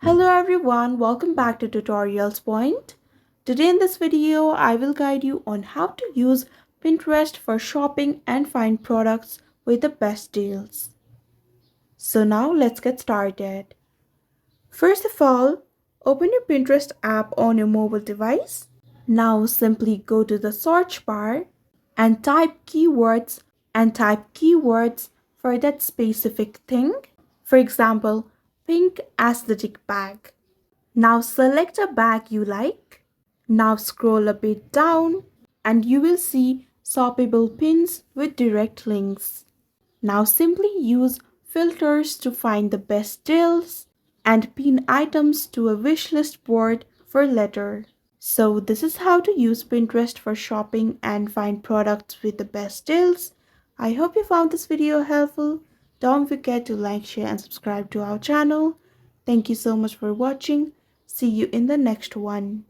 Hello everyone, welcome back to Tutorials Point. Today in this video, I will guide you on how to use Pinterest for shopping and find products with the best deals. So now let's get started. First of all, open your Pinterest app on your mobile device. Now simply go to the search bar and type keywords for that specific thing. For example, pink aesthetic bag. Now select a bag you like. Now scroll a bit down and you will see shoppable pins with direct links. Now simply use filters to find the best deals and pin items to a wishlist board for later. So this is how to use Pinterest for shopping and find products with the best deals. I hope you found this video helpful. Don't forget to like, share and subscribe to our channel. Thank you so much for watching. See you in the next one.